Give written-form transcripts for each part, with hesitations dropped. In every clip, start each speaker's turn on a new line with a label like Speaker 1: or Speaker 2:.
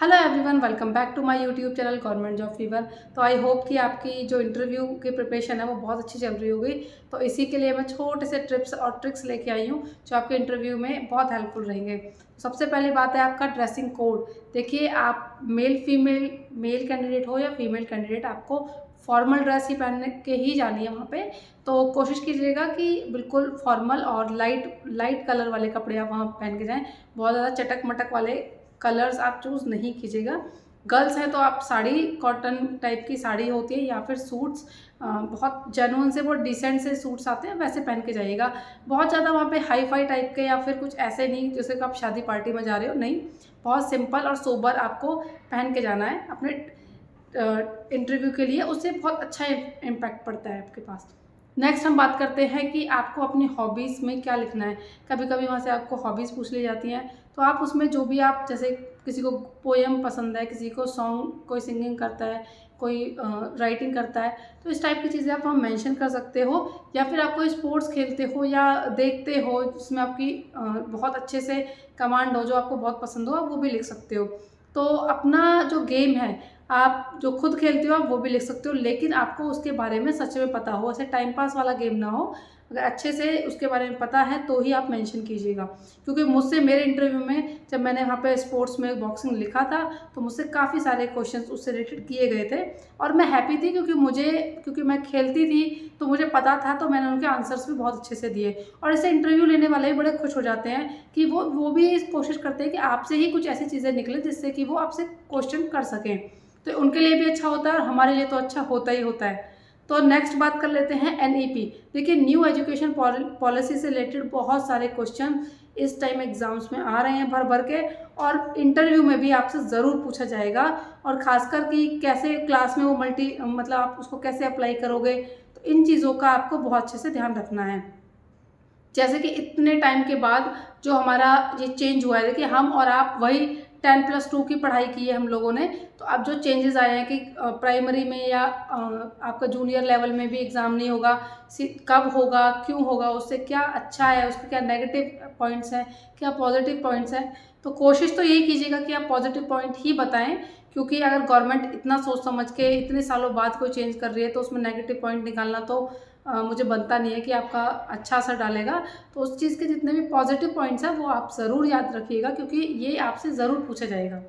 Speaker 1: Hello everyone, welcome back to my YouTube channel government job fever. तो I hope कि आपकी जो interview की प्रिपरेशन है वो बहुत अच्छी चल रही होगी। तो इसी के लिए मैं छोटे से टिप्स और ट्रिक्स लेके आई हूँ जो आपके इंटरव्यू में बहुत हेल्पफुल रहेंगे। सबसे पहली बात है आपका ड्रेसिंग कोड। देखिए, आप मेल कैंडिडेट हो या फीमेल कैंडिडेट, आपको फॉर्मल ड्रेस ही पहन के ही जानी है वहाँ पे। तो कोशिश कीजिएगा कि बिल्कुल फॉर्मल और लाइट लाइट कलर वाले कपड़े आप वहाँ पहन के जाएँ। बहुत ज़्यादा चटक मटक वाले कलर्स आप चूज़ नहीं कीजिएगा। गर्ल्स हैं तो आप साड़ी, कॉटन टाइप की साड़ी होती है या फिर सूट्स, बहुत जेन्युइन से, बहुत डिसेंट से सूट्स आते हैं, वैसे पहन के जाइएगा। बहुत ज़्यादा वहाँ पे हाई फाई टाइप के या फिर कुछ ऐसे नहीं जैसे कि आप शादी पार्टी में जा रहे हो, नहीं। बहुत सिंपल और सोबर आपको पहन के जाना है अपने इंटरव्यू के लिए। उससे बहुत अच्छा इम्पैक्ट पड़ता है आपके पास। नेक्स्ट हम बात करते हैं कि आपको अपनी हॉबीज़ में क्या लिखना है। कभी कभी वहाँ से आपको हॉबीज़ पूछ ली जाती हैं, तो आप उसमें जो भी आप, जैसे किसी को पोएम पसंद है, किसी को सॉन्ग, कोई सिंगिंग करता है, कोई राइटिंग करता है, तो इस टाइप की चीज़ें आप वहाँ मेंशन कर सकते हो। या फिर आप कोई स्पोर्ट्स खेलते हो या देखते हो जिसमें आपकी बहुत अच्छे से कमांड हो, जो आपको बहुत पसंद हो, आप वो भी लिख सकते हो। तो अपना जो गेम है, आप जो खुद खेलते हो आप वो भी लिख सकते हो, लेकिन आपको उसके बारे में सच में पता हो, ऐसे टाइम पास वाला गेम ना हो। अगर अच्छे से उसके बारे में पता है तो ही आप मेंशन कीजिएगा। क्योंकि मुझसे मेरे इंटरव्यू में जब मैंने वहाँ पे स्पोर्ट्स में बॉक्सिंग लिखा था, तो मुझसे काफ़ी सारे क्वेश्चंस उससे रिलेटेड किए गए थे और मैं हैप्पी थी, क्योंकि मैं खेलती थी तो मुझे पता था, तो मैंने उनके आंसर्स भी बहुत अच्छे से दिए। और इससे इंटरव्यू लेने वाले भी बड़े खुश हो जाते हैं कि वो भी कोशिश करते हैं कि आपसे ही कुछ ऐसी चीज़ें निकलें जिससे कि वो आपसे क्वेश्चन कर सकें। तो उनके लिए भी अच्छा होता है और हमारे लिए तो अच्छा होता ही होता है। तो नेक्स्ट बात कर लेते हैं एनईपी। देखिए, न्यू एजुकेशन पॉलिसी से रिलेटेड बहुत सारे क्वेश्चन इस टाइम एग्जाम्स में आ रहे हैं भर भर के, और इंटरव्यू में भी आपसे ज़रूर पूछा जाएगा। और ख़ासकर कि कैसे क्लास में वो मतलब आप उसको कैसे अप्लाई करोगे, तो इन चीज़ों का आपको बहुत अच्छे से ध्यान रखना है। जैसे कि इतने टाइम के बाद जो हमारा ये चेंज हुआ है, देखिए हम और आप वही 10+2 की पढ़ाई की है हम लोगों ने। तो अब जो चेंजेस आए हैं कि प्राइमरी में या आपका जूनियर लेवल में भी एग्ज़ाम नहीं होगा, कब होगा, क्यों होगा, उससे क्या अच्छा है, उसके क्या नेगेटिव पॉइंट्स हैं, क्या पॉजिटिव पॉइंट्स हैं। तो कोशिश तो यही कीजिएगा कि आप पॉजिटिव पॉइंट ही बताएं, क्योंकि अगर गवर्नमेंट इतना सोच समझ के इतने सालों बाद कोई चेंज कर रही है तो उसमें नेगेटिव पॉइंट निकालना तो मुझे बनता नहीं है कि आपका अच्छा असर डालेगा। तो उस चीज़ के जितने भी पॉजिटिव पॉइंट्स हैं वो आप ज़रूर याद रखिएगा, क्योंकि ये आपसे ज़रूर पूछा जाएगा।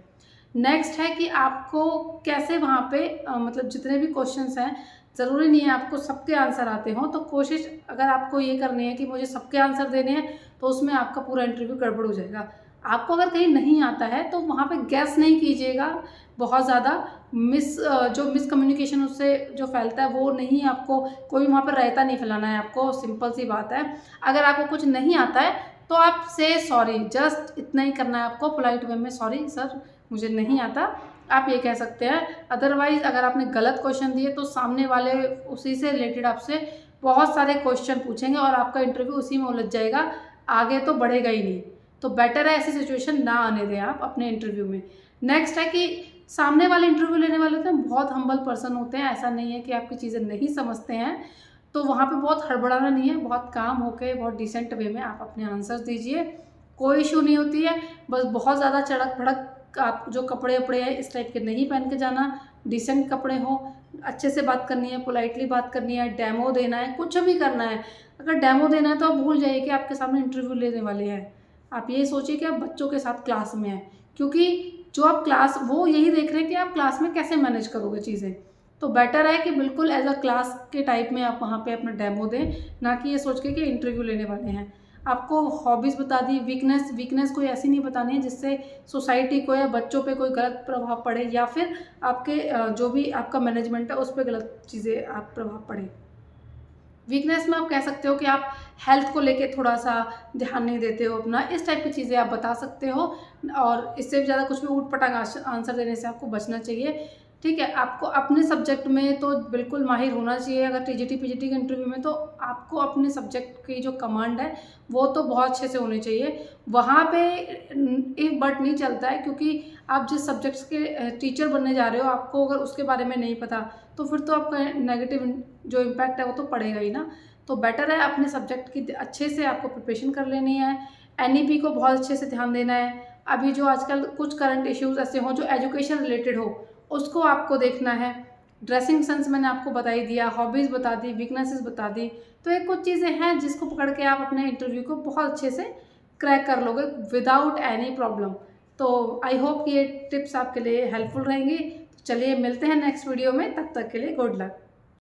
Speaker 1: नेक्स्ट है कि आपको कैसे वहाँ पे मतलब जितने भी क्वेश्चंस हैं, ज़रूरी नहीं है आपको सबके आंसर आते हों। तो कोशिश अगर आपको ये करनी है कि मुझे सबके आंसर देने हैं, तो उसमें आपका पूरा इंटरव्यू गड़बड़ हो जाएगा। आपको अगर कहीं नहीं आता है तो वहाँ पे गैस नहीं कीजिएगा बहुत ज़्यादा। जो मिसकम्युनिकेशन उससे जो फैलता है वो नहीं, आपको कोई वहाँ पर रायता नहीं फैलाना है आपको, सिंपल सी बात है। अगर आपको कुछ नहीं आता है तो आप से सॉरी, जस्ट इतना ही करना है आपको, पोलाइट वे में, सॉरी सर मुझे नहीं आता, आप ये कह सकते हैं। अदरवाइज़ अगर आपने गलत क्वेश्चन दिए तो सामने वाले उसी से रिलेटेड आपसे बहुत सारे क्वेश्चन पूछेंगे और आपका इंटरव्यू उसी में उलझ जाएगा, आगे तो बढ़ेगा ही नहीं। तो बेटर है ऐसी सिचुएशन ना आने दें आप अपने इंटरव्यू में। नेक्स्ट है कि सामने वाले इंटरव्यू लेने वाले होते हैं बहुत हम्बल पर्सन होते हैं, ऐसा नहीं है कि आपकी चीज़ें नहीं समझते हैं। तो वहाँ पे बहुत हड़बड़ाना नहीं है, बहुत काम होके बहुत डिसेंट वे में आप अपने आंसर्स दीजिए, कोई इशू नहीं होती है। बस बहुत ज़्यादा चड़क भड़क आप जो कपड़े वपड़े हैं इस टाइप के नहीं पहन के जाना, डिसेंट कपड़े हों, अच्छे से बात करनी है, पोलाइटली बात करनी है, डेमो देना है, कुछ भी करना है। अगर डेमो देना है तो आप भूल जाइए कि आपके सामने इंटरव्यू लेने वाले हैं। आप ये सोचिए कि आप बच्चों के साथ क्लास में हैं, क्योंकि जो आप क्लास, वो यही देख रहे हैं कि आप क्लास में कैसे मैनेज करोगे चीज़ें। तो बेटर है कि बिल्कुल एज अ क्लास के टाइप में आप वहाँ पे अपना डेमो दें, ना कि ये सोच के कि इंटरव्यू लेने वाले हैं। आपको हॉबीज़ बता दी, वीकनेस कोई ऐसी नहीं बतानी है जिससे सोसाइटी को या बच्चों पे कोई गलत प्रभाव पड़े, या फिर आपके जो भी आपका मैनेजमेंट है उस पर गलत चीज़ें आप प्रभाव पड़े। वीकनेस में आप कह सकते हो कि आप हेल्थ को लेके थोड़ा-सा ध्यान नहीं देते हो अपना, इस टाइप की चीज़ें आप बता सकते हो। और इससे भी ज़्यादा कुछ भी ऊट-पटांग आंसर देने से आपको बचना चाहिए। ठीक है? आपको अपने सब्जेक्ट में तो बिल्कुल माहिर होना चाहिए। अगर टीजीटी-पीजीटी के इंटरव्यू में तो आपको अपने सब्जेक्ट की जो कमांड है, वो तो बहुत अच्छे से होनी चाहिए। वहाँ पे इफ बट नहीं चलता है, क्योंकि आप जिस सब्जेक्ट्स के टीचर बनने जा रहे हो, आपको अगर उसके बारे में नहीं पता, तो फिर तो आपका नेगेटिव जो इम्पैक्ट है वो तो पड़ेगा ही ना। तो बेटर है अपने सब्जेक्ट की अच्छे से आपको प्रिपरेशन कर लेनी है। एनईपी को बहुत अच्छे से ध्यान देना है। अभी जो आजकल कुछ करंट इश्यूज ऐसे हों जो एजुकेशन रिलेटेड हो, उसको आपको देखना है। ड्रेसिंग सेंस मैंने आपको बता ही दिया, हॉबीज़ बता दी, वीकनेसेस बता दी। तो ये कुछ चीज़ें हैं जिसको पकड़ के आप अपने इंटरव्यू को बहुत अच्छे से क्रैक कर लोगे विदाउट एनी प्रॉब्लम। तो आई होप कि ये टिप्स आपके लिए हेल्पफुल रहेंगी। चलिए मिलते हैं नेक्स्ट वीडियो में, तब तक के लिए गुड लक।